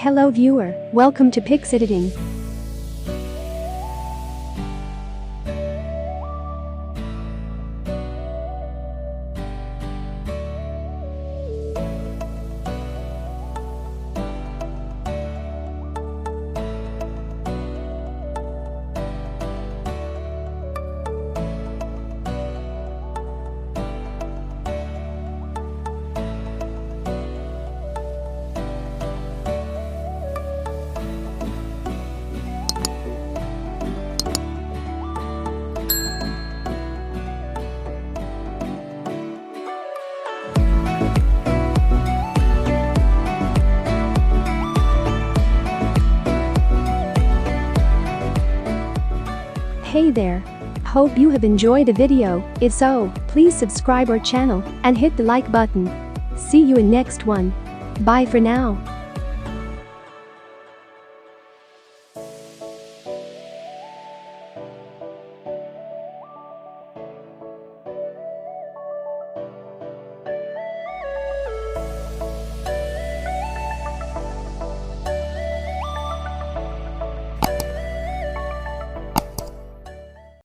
Hello viewer, welcome to Pix Editing. Hey there! Hope you have enjoyed the video. If so, please subscribe our channel and hit the like button. See you in next one. Bye for now.